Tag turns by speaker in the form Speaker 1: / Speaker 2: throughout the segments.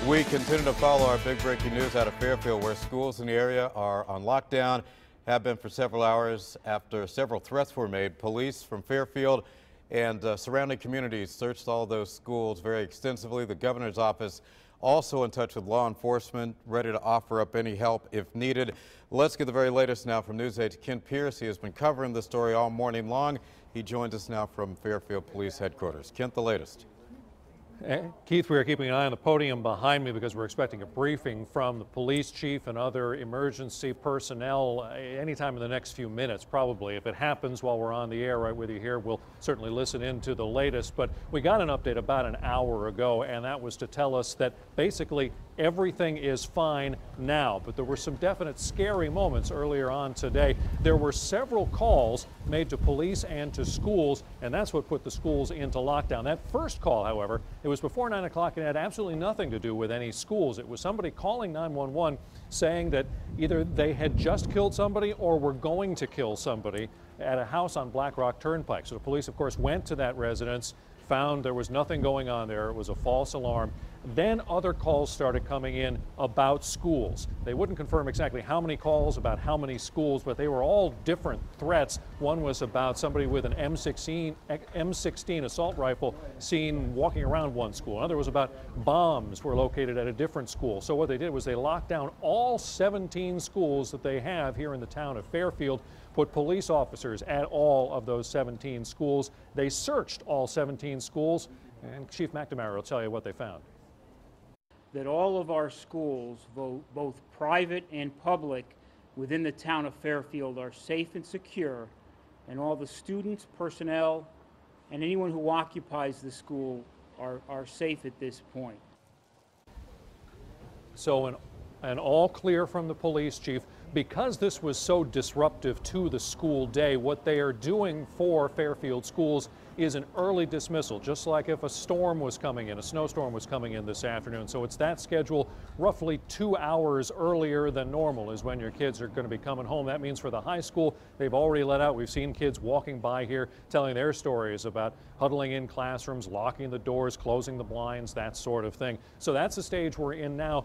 Speaker 1: We continue to follow our big breaking news out of Fairfield, where schools in the area are on lockdown, have been for several hours after several threats were made. Police from Fairfield and surrounding communities searched all those schools very extensively. The governor's office also in touch with law enforcement, ready to offer up any help if needed. Let's get the very latest now from News 8's Ken Pierce. He has been covering the story all morning long. He joins us now from Fairfield Police Headquarters. Kent, the latest.
Speaker 2: Keith, we are keeping an eye on the podium behind me because we're expecting a briefing from the police chief and other emergency personnel anytime in the next few minutes, probably. If it happens while we're on the air right with you here, we'll certainly listen in to the latest. But we got an update about an hour ago, and that was to tell us that basically everything is fine now. But there were some definite scary moments earlier on today. There were several calls made to police and to schools, and that's what put the schools into lockdown. That first call, however, it was before 9 o'clock and had absolutely nothing to do with any schools. It was somebody calling 911 saying that either they had just killed somebody or were going to kill somebody at a house on Black Rock Turnpike. So the police, of course, went to that residence, found there was nothing going on there. It was a false alarm. Then other calls started coming in about schools. They wouldn't confirm exactly how many calls about how many schools, but they were all different threats. One was about somebody with an M16 assault rifle seen walking around one school. Another was about bombs were located at a different school. So what they did was they locked down all 17 schools that they have here in the town of Fairfield, put police officers at all of those 17 schools. They searched all 17 schools, and Chief McNamara will tell you what they found.
Speaker 3: That all of our schools, both private and public, within the town of Fairfield are safe and secure, and all the students, personnel, and anyone who occupies the school are safe at this point.
Speaker 2: So an all clear from the police chief. Because this was so disruptive to the school day, what they are doing for Fairfield schools is an early dismissal, just like if a storm was coming in, a snowstorm was coming in this afternoon. So it's that schedule roughly 2 hours earlier than normal is when your kids are going to be coming home. That means for the high school, they've already let out. We've seen kids walking by here telling their stories about huddling in classrooms, locking the doors, closing the blinds, that sort of thing. So that's the stage we're in now.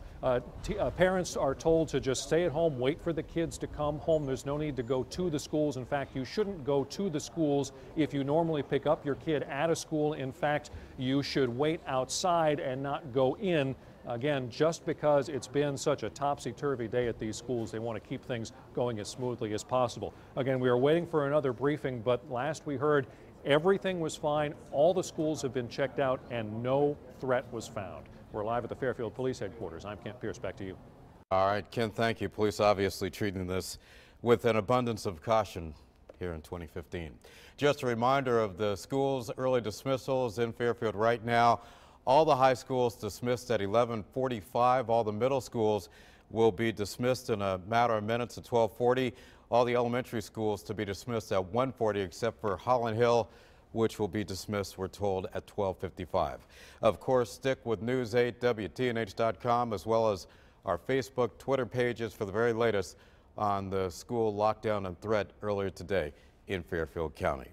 Speaker 2: Parents are told to just stay at home, wait for the kids to come home. There's no need to go to the schools. In fact, you shouldn't go to the schools if you normally pick up your kid at a school. In fact, you should wait outside and not go in. Again, just because it's been such a topsy-turvy day at these schools, they want to keep things going as smoothly as possible. Again, we are waiting for another briefing, but last we heard everything was fine. All the schools have been checked out and no threat was found. We're live at the Fairfield Police Headquarters. I'm Kent Pierce. Back to you.
Speaker 1: All right, Ken, thank you. Police obviously treating this with an abundance of caution here in 2015. Just a reminder of the schools' early dismissals in Fairfield right now. All the high schools dismissed at 11:45. All the middle schools will be dismissed in a matter of minutes at 12:40. All the elementary schools to be dismissed at 1:40, except for Holland Hill, which will be dismissed, we're told, at 12:55. Of course, stick with News 8, WTNH.com, as well as our Facebook, Twitter pages for the very latest on the school lockdown and threat earlier today in Fairfield County.